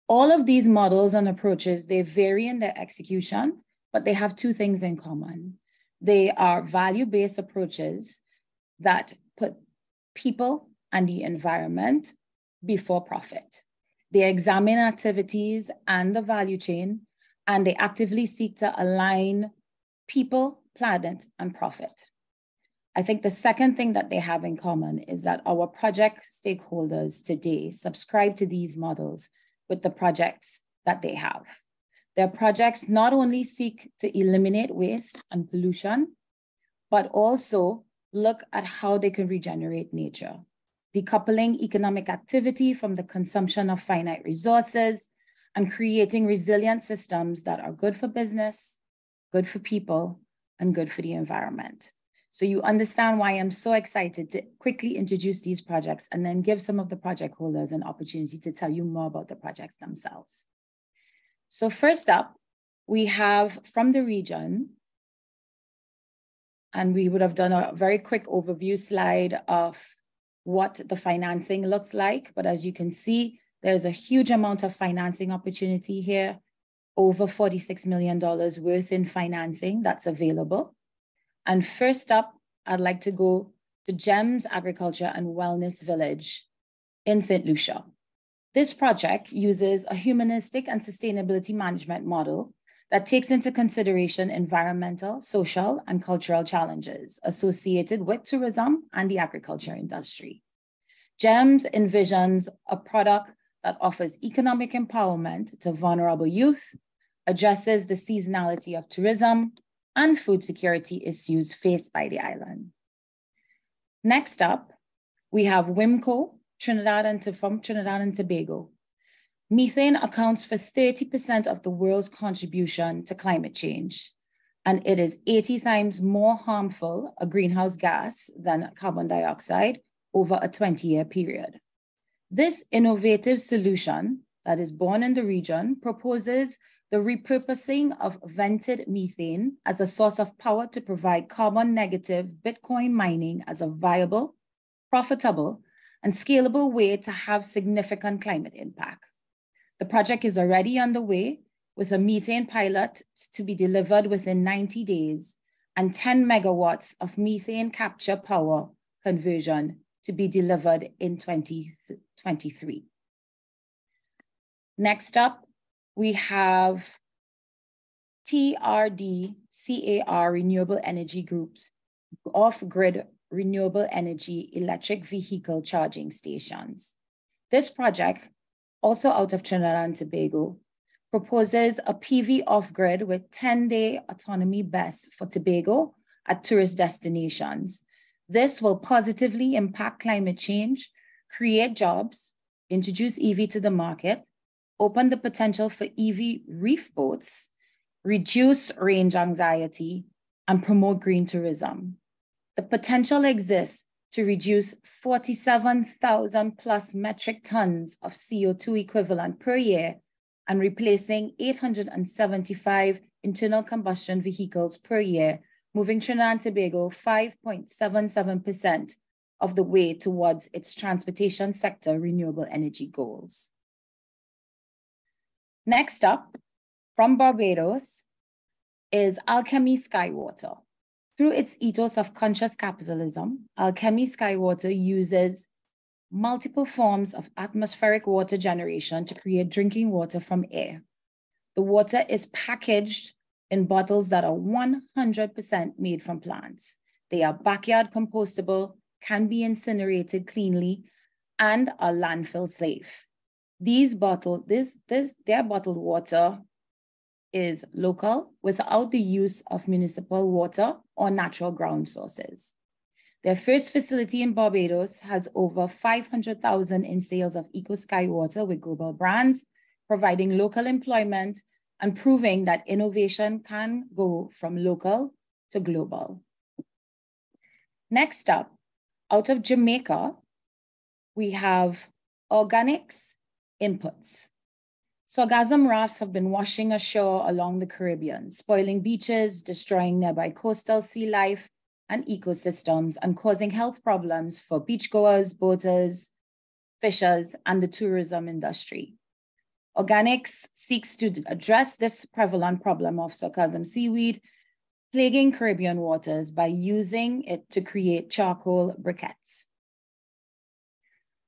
All of these models and approaches, they vary in their execution, but they have two things in common. They are value-based approaches that put people and the environment before profit. They examine activities and the value chain, and they actively seek to align people, planet, and profit. I think the second thing that they have in common is that our project stakeholders today subscribe to these models with the projects that they have. Their projects not only seek to eliminate waste and pollution, but also look at how they can regenerate nature, decoupling economic activity from the consumption of finite resources and creating resilient systems that are good for business, good for people, and good for the environment. So you understand why I'm so excited to quickly introduce these projects and then give some of the project holders an opportunity to tell you more about the projects themselves. So first up, we have from the region, and we would have done a very quick overview slide of what the financing looks like. But as you can see, there's a huge amount of financing opportunity here, over $46 million worth in financing that's available. And first up, I'd like to go to GEMS Agriculture and Wellness Village in St. Lucia. This project uses a humanistic and sustainability management model that takes into consideration environmental, social, and cultural challenges associated with tourism and the agriculture industry. GEMS envisions a product that offers economic empowerment to vulnerable youth, addresses the seasonality of tourism, and food security issues faced by the island. Next up, we have WIMCO, from Trinidad and Tobago. Methane accounts for 30% of the world's contribution to climate change, and it is 80 times more harmful a greenhouse gas than carbon dioxide over a 20-year period. This innovative solution that is born in the region proposes the repurposing of vented methane as a source of power to provide carbon negative Bitcoin mining as a viable, profitable, and scalable way to have significant climate impact. The project is already underway with a methane pilot to be delivered within 90 days and 10 megawatts of methane capture power conversion to be delivered in 2023. Next up, we have TRD CAR Renewable Energy Group's off-grid renewable energy electric vehicle charging stations. This project, also out of Trinidad and Tobago, proposes a PV off-grid with 10-day autonomy BESS for Tobago at tourist destinations. This will positively impact climate change, create jobs, introduce EV to the market, open the potential for EV reef boats, reduce range anxiety, and promote green tourism. The potential exists to reduce 47,000 plus metric tons of CO2 equivalent per year and replacing 875 internal combustion vehicles per year, moving Trinidad and Tobago 5.77% of the way towards its transportation sector renewable energy goals. Next up, from Barbados, is Alchemy Skywater. Through its ethos of conscious capitalism, Alchemy Skywater uses multiple forms of atmospheric water generation to create drinking water from air. The water is packaged in bottles that are 100% made from plants. They are backyard compostable, can be incinerated cleanly, and are landfill safe. Their bottled water is local without the use of municipal water or natural ground sources. Their first facility in Barbados has over 500,000 in sales of Eco Sky Water with global brands, providing local employment and proving that innovation can go from local to global. Next up, out of Jamaica, we have Organics Inputs. Sargassum rafts have been washing ashore along the Caribbean, spoiling beaches, destroying nearby coastal sea life and ecosystems, and causing health problems for beachgoers, boaters, fishers, and the tourism industry. Organics seeks to address this prevalent problem of sargassum seaweed plaguing Caribbean waters by using it to create charcoal briquettes.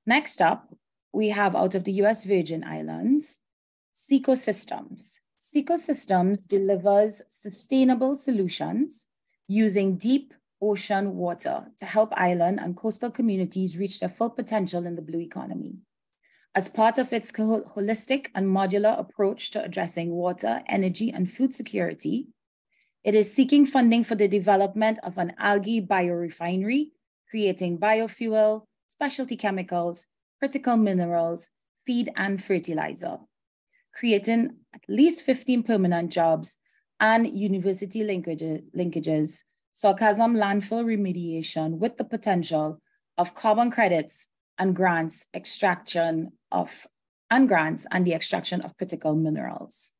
Next up, we have out of the US Virgin Islands, Secosystems. Secosystems delivers sustainable solutions using deep ocean water to help island and coastal communities reach their full potential in the blue economy. As part of its holistic and modular approach to addressing water, energy, and food security, it is seeking funding for the development of an algae biorefinery, creating biofuel, specialty chemicals, critical minerals, feed, and fertilizer, creating at least 15 permanent jobs and university linkages, sargassum landfill remediation with the potential of carbon credits and grants and the extraction of critical minerals.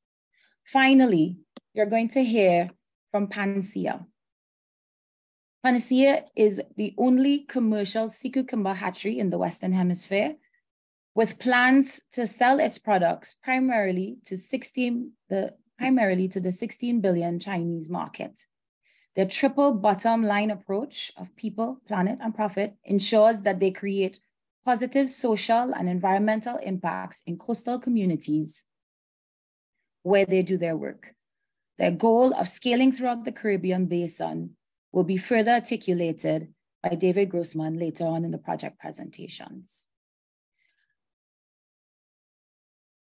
Finally, you're going to hear from Panacea. Panacea is the only commercial sea cucumber hatchery in the Western Hemisphere, with plans to sell its products primarily to the 16 billion Chinese market. Their triple bottom line approach of people, planet, and profit ensures that they create positive social and environmental impacts in coastal communities where they do their work. Their goal of scaling throughout the Caribbean basin will be further articulated by David Grossman later on in the project presentations.